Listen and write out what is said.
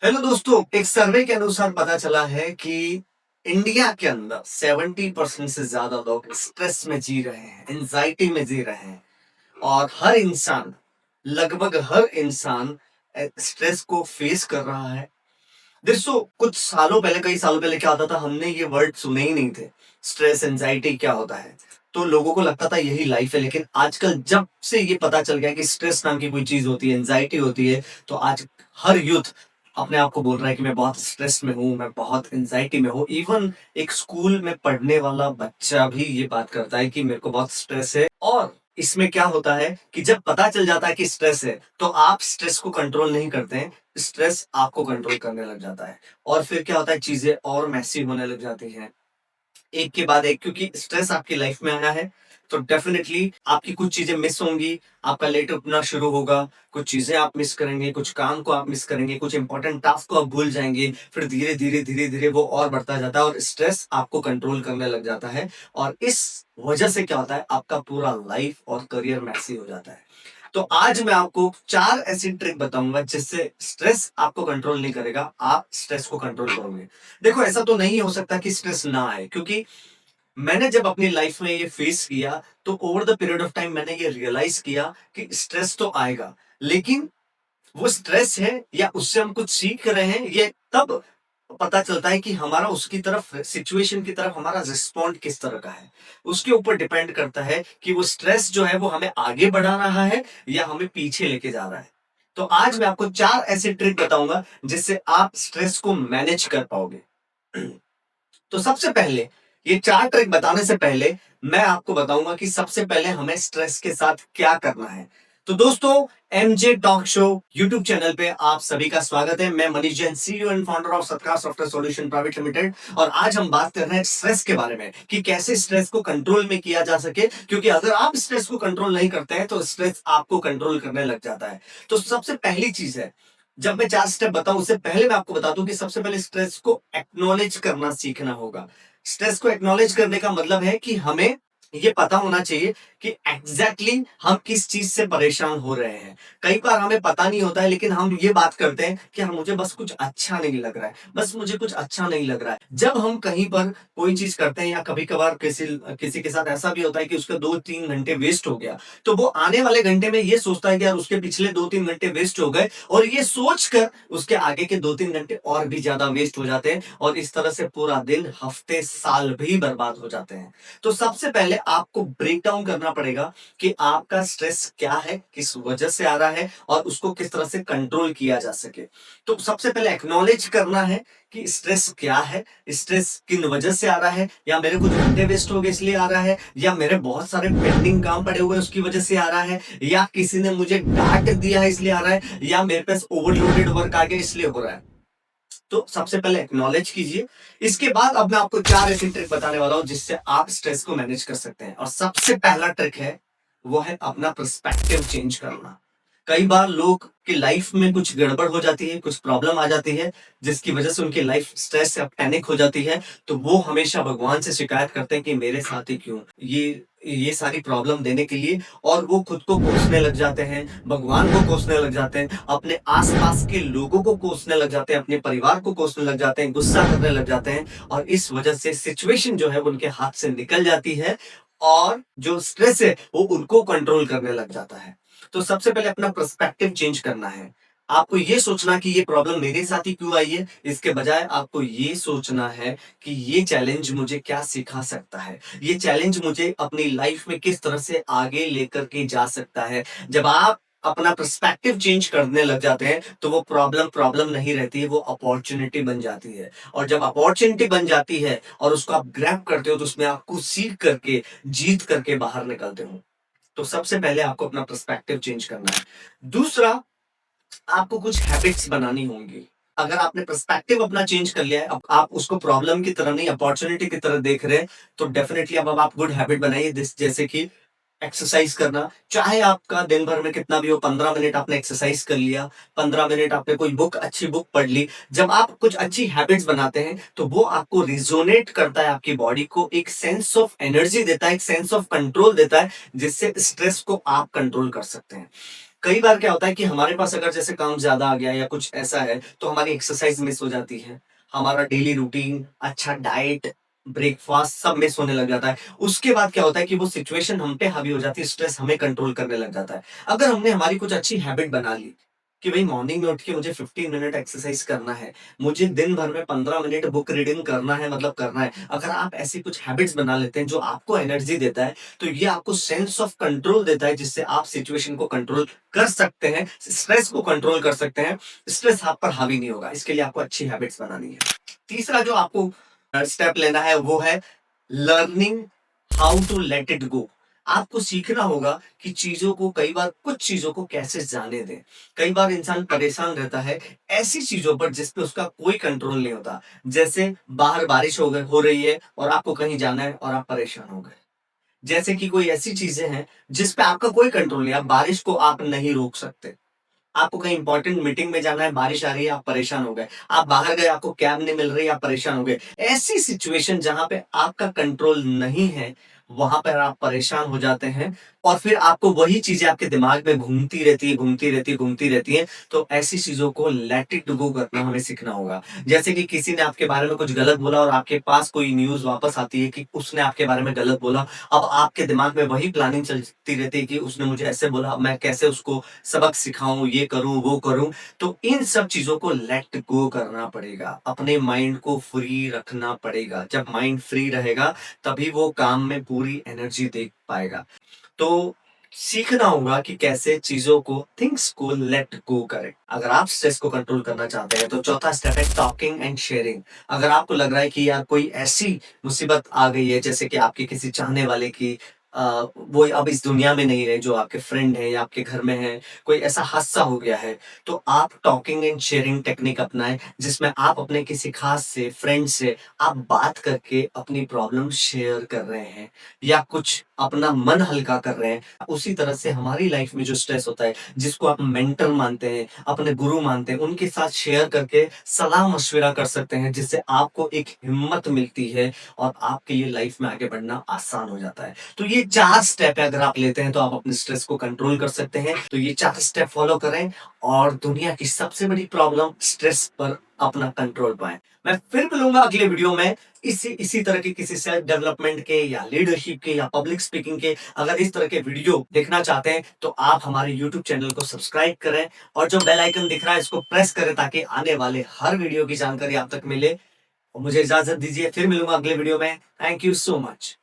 Hello दोस्तों, एक सर्वे के अनुसार पता चला है कि इंडिया के अंदर 70% से ज्यादा लोग स्ट्रेस में जी रहे हैं, एंजाइटी में जी रहे हैं। और हर इंसान, लगभग हर इंसान स्ट्रेस को फेस कर रहा है। दोस्तों, कुछ सालों पहले, कई सालों पहले क्या होता था, हमने ये वर्ड सुने ही नहीं थे। स्ट्रेस, एंजाइटी क्या होता है? तो लोगों को लगता था यही लाइफ है। लेकिन आजकल जब से ये पता चल गया कि स्ट्रेस नाम की कोई चीज होती है, एंजाइटी होती है, तो आज हर यूथ अपने आप को बोल रहा है कि मैं बहुत स्ट्रेस में हूँ, मैं बहुत एंजाइटी में हूँ। इवन एक स्कूल में पढ़ने वाला बच्चा भी ये बात करता है कि मेरे को बहुत स्ट्रेस है। और इसमें क्या होता है कि जब पता चल जाता है कि स्ट्रेस है, तो आप स्ट्रेस को कंट्रोल नहीं करते हैं, स्ट्रेस आपको कंट्रोल करने लग जाता है। और फिर क्या होता है, चीजें और मैसी होने लग जाती हैं, एक के बाद एक। क्योंकि स्ट्रेस आपकी लाइफ में आया है, तो डेफिनेटली आपकी कुछ चीजें मिस होंगी, आपका लेट उठना शुरू होगा, कुछ चीजें आप मिस करेंगे, कुछ काम को आप मिस करेंगे, कुछ इंपॉर्टेंट टास्क को आप भूल जाएंगे। फिर धीरे धीरे धीरे धीरे वो और बढ़ता जाता है और स्ट्रेस आपको कंट्रोल करने लग जाता है। और इस वजह से क्या होता है, आपका पूरा लाइफ और करियर मैसी हो जाता है। तो आज मैं आपको 4 ऐसी ट्रिक बताऊंगा जिससे स्ट्रेस आपको कंट्रोल नहीं करेगा, आप स्ट्रेस को कंट्रोल करोगे। देखो, ऐसा तो नहीं हो सकता कि स्ट्रेस ना आए, क्योंकि मैंने जब अपनी लाइफ में ये फेस किया, तो over the period of time मैंने ये रियलाइज किया कि स्ट्रेस तो आएगा, लेकिन वो स्ट्रेस है या उससे हम कुछ सीख रहे हैं, ये तब पता चलता है कि हमारा उसकी तरफ, सिचुएशन की तरफ हमारा रिस्पॉन्ड किस तरह का है। उसके ऊपर डिपेंड करता है कि वो स्ट्रेस जो है वो हमें आगे बढ़ा रहा है या हमें पीछे लेके जा रहा है। तो आज मैं आपको 4 ऐसे ट्रिक बताऊंगा जिससे आप स्ट्रेस को मैनेज कर पाओगे। तो सबसे पहले, ये 4 ट्रिक बताने से पहले मैं आपको बताऊंगा कि सबसे पहले हमें स्ट्रेस के साथ क्या करना है। तो दोस्तों, MJ talk show YouTube channel पे आप सभी का स्वागत है। मैं Manish Jain, CEO and founder of सत्कार सॉफ्टवेयर सॉल्यूशन प्राइवेट लिमिटेड। और आज हम बात कर रहे हैं स्ट्रेस के बारे में, कि कैसे स्ट्रेस को कंट्रोल में किया जा सके। क्योंकि अगर आप स्ट्रेस को कंट्रोल नहीं करते हैं, तो स्ट्रेस आपको कंट्रोल करने लग जाता है। तो सबसे पहली चीज है, जब मैं 4 स्टेप बताऊं उससे पहले मैं आपको बता दूं कि सबसे पहले स्ट्रेस को एक्नॉलेज करना सीखना होगा। स्ट्रेस को एक्नॉलेज करने का मतलब है कि हमें ये पता होना चाहिए कि एग्जैक्टली हम किस चीज से परेशान हो रहे हैं। कई बार हमें पता नहीं होता है, लेकिन हम ये बात करते हैं कि हाँ, मुझे बस कुछ अच्छा नहीं लग रहा है, बस मुझे कुछ अच्छा नहीं लग रहा है। जब हम कहीं पर कोई चीज करते हैं, या कभी कभार किसी किसी के साथ ऐसा भी होता है कि उसका 2-3 घंटे वेस्ट हो गया, तो वो आने वाले घंटे में ये सोचता है कि यार, उसके पिछले 2-3 घंटे वेस्ट हो गए, और ये सोचकर उसके आगे के 2-3 घंटे और भी ज्यादा वेस्ट हो जाते हैं। और इस तरह से पूरा दिन, हफ्ते, साल भी बर्बाद हो जाते हैं। तो सबसे पहले आपको ब्रेक डाउन करना पड़ेगा कि आपका स्ट्रेस क्या है, किस वजह से आ रहा है, और उसको किस तरह से कंट्रोल किया जा सके। तो सबसे पहले एक्नॉलेज करना है कि स्ट्रेस क्या है, स्ट्रेस किन वजह से आ रहा है। या मेरे कुछ घंटे वेस्ट हो गए इसलिए आ रहा है, या मेरे बहुत सारे पेंडिंग काम पड़े हुए उसकी वजह से आ रहा है, या किसी ने मुझे डांट दिया है इसलिए आ रहा है, या मेरे पास ओवरलोडेड वर्क आ गया इसलिए हो रहा है। तो सबसे पहले एक्नॉलेज कीजिए। इसके बाद अब मैं आपको 4 ऐसी ट्रिक बताने वाला हूं जिससे आप स्ट्रेस को मैनेज कर सकते हैं। और सबसे पहला ट्रिक है, वो है अपना पर्सपेक्टिव चेंज करना। कई बार लोग की लाइफ में कुछ गड़बड़ हो जाती है, कुछ प्रॉब्लम आ जाती है, जिसकी वजह से उनकी लाइफ स्ट्रेस से पैनिक हो जाती है। तो वो हमेशा भगवान से शिकायत करते हैं कि मेरे साथ ही क्यों ये सारी प्रॉब्लम देने के लिए। और वो खुद को कोसने लग जाते हैं, भगवान को कोसने लग जाते हैं, अपने आसपास के लोगों को कोसने लग जाते हैं, अपने परिवार को कोसने लग जाते हैं, गुस्सा करने लग जाते हैं। और इस वजह से सिचुएशन जो है वो उनके हाथ से निकल जाती है, और जो स्ट्रेस है वो उनको कंट्रोल करने लग जाता है। तो सबसे पहले अपना पर्सपेक्टिव चेंज करना है। आपको ये सोचना कि ये प्रॉब्लम मेरे साथ ही क्यों आई है, इसके बजाय आपको ये सोचना है कि ये चैलेंज मुझे क्या सिखा सकता है, ये चैलेंज मुझे अपनी लाइफ में किस तरह से आगे लेकर के जा सकता है। जब आप अपना पर्सपेक्टिव चेंज करने लग जाते हैं, तो वो प्रॉब्लम प्रॉब्लम नहीं रहती है, वो अपॉर्चुनिटी बन जाती है। और जब अपॉर्चुनिटी बन जाती है और उसको आप ग्रैब करते हो, तो उसमें आपको सीख करके, जीत करके बाहर निकलते हो। तो सबसे पहले आपको अपना पर्सपेक्टिव चेंज करना है। दूसरा, आपको कुछ हैबिट्स बनानी होंगी। अगर आपने पर्सपेक्टिव अपना चेंज कर लिया है, अब आप उसको प्रॉब्लम की तरह नहीं, अपॉर्चुनिटी की तरह देख रहे हैं, तो डेफिनेटली अब आप गुड हैबिट बनाइए, जैसे कि एक्सरसाइज करना। चाहे आपका दिन भर में कितना भी हो, 15 मिनट आपने एक्सरसाइज कर लिया, 15 मिनट आपने कोई बुक, अच्छी बुक पढ़ ली। जब आप कुछ अच्छी हैबिट्स बनाते हैं, तो वो आपको रिजोनेट करता है, आपकी बॉडी को एक सेंस ऑफ एनर्जी देता है, एक सेंस ऑफ कंट्रोल देता है, जिससे स्ट्रेस को आप कंट्रोल कर सकते हैं। कई बार क्या होता है कि हमारे पास अगर जैसे काम ज़्यादा आ गया या कुछ ऐसा है, तो हमारी एक्सरसाइज़ मिस हो जाती है। हमारा डेली रूटीन, अच्छा डाइट, ब्रेकफ़ास्ट सब मिस होने लग जाता है। उसके बाद क्या होता है कि वो सिचुएशन हम पे हावी हो जाती है, स्ट्रेस हमें कंट्रोल करने लग जाता है। अगर हमने हमारी कुछ अच्छी हैबिट बना ली, कि भई मॉर्निंग में उठ के मुझे 15 मिनट एक्सरसाइज़ करना है, मुझे दिन भर में 15 मिनट बुक रीडिंग करना है मतलब करना है। अगर आप ऐसी कुछ हैबिट्स बना लेते हैं जो आपको एनर्जी देता है, तो ये आपको सेंस ऑफ कंट्रोल देता है जिससे आप सिचुएशन को कंट्रोल कर सकते हैं, स्ट्रेस को कंट्रोल कर सकते हैं, स्ट्रेस आप पर हावी नहीं होगा। इसके लिए आपको अच्छी हैबिट्स बनानी है। तीसरा जो आपको स्टेप लेना है वो है learning how to let it go. आपको सीखना होगा कि चीजों को कई बार कुछ चीजों को कैसे जाने दें। कई बार इंसान परेशान रहता है ऐसी चीजों पर जिस पे उसका कोई कंट्रोल नहीं होता। जैसे बाहर बारिश हो रही है और आपको कहीं जाना है और आप परेशान हो गए। जैसे कि कोई ऐसी चीजें हैं जिस पे आपका कोई कंट्रोल नहीं है, बारिश को आप नहीं रोक सकते। आपको कहीं इंपॉर्टेंट मीटिंग में जाना है, बारिश आ रही है, आप परेशान हो गए। आप बाहर गए, आपको कैब नहीं मिल रही, आप परेशान हो गए। ऐसी सिचुएशन जहाँ पे आपका कंट्रोल नहीं है, वहाँ पर आप परेशान हो जाते हैं और फिर आपको वही चीज़ें आपके दिमाग में घूमती रहती है, घूमती रहती है, घूमती रहती हैं। तो ऐसी चीज़ों को लेट इट गो करना हमें सीखना होगा। जैसे कि किसी ने आपके बारे में कुछ गलत बोला और आपके पास कोई न्यूज़ वापस आती है कि उसने आपके बारे में गलत बोला। अब आपके दिमाग में वही प्लानिंग चलती रहती है कि उसने मुझे ऐसे बोला, अब मैं कैसे उसको सबक सिखाऊँ, ये करूँ, वो करूँ। तो इन सब चीज़ों को लेट गो करना पड़ेगा। अपने माइंड को फ्री रखना पड़ेगा। जब माइंड फ्री रहेगा, तभी वो काम में पूरी एनर्जी दे पाएगा। तो सीखना होगा कि कैसे चीज़ों को थिंग्स को लेट गो करें। अगर आप स्ट्रेस को कंट्रोल करना चाहते हैं, तो चौथा स्टेप है टॉकिंग एंड शेयरिंग। अगर आपको लग रहा है कि यार कोई ऐसी मुसीबत आ गई है, जैसे कि आपके किसी चाहने वाले की वो अब इस दुनिया में नहीं रहे, जो आपके फ्रेंड हैं या आपके घर में हैं, कोई ऐसा हादसा हो गया है, तो आप टॉकिंग एंड शेयरिंग टेक्निक अपनाएँ, जिसमें आप अपने किसी खास से, फ्रेंड से आप बात करके अपनी प्रॉब्लम शेयर कर रहे हैं या कुछ अपना मन हल्का कर रहे हैं। उसी तरह से हमारी लाइफ में जो स्ट्रेस होता है, जिसको आप मेंटर मानते हैं, अपने गुरु मानते हैं, उनके साथ शेयर करके सलाह-मशविरा कर सकते हैं, जिससे आपको एक हिम्मत मिलती है और आपके लिए लाइफ में आगे बढ़ना आसान हो जाता है। तो ये 4 स्टेप है, अगर आप लेते हैं तो आप अपने स्ट्रेस को कंट्रोल कर सकते हैं। तो ये 4 स्टेप फॉलो करें और दुनिया की सबसे बड़ी प्रॉब्लम स्ट्रेस पर अपना कंट्रोल पाएँ। मैं फिर मिलूँगा अगले वीडियो में इसी इसी तरह के किसी सेल्फ डेवलपमेंट के या लीडरशिप के या पब्लिक स्पीकिंग के। अगर इस तरह के वीडियो देखना चाहते हैं तो आप हमारे यूट्यूब चैनल को सब्सक्राइब करें और जो बेल आइकन दिख रहा है इसको प्रेस करें ताकि आने वाले हर वीडियो की जानकारी आप तक मिले। और मुझे इजाजत दीजिए, फिर मिलूंगा अगले वीडियो में। Thank you so much.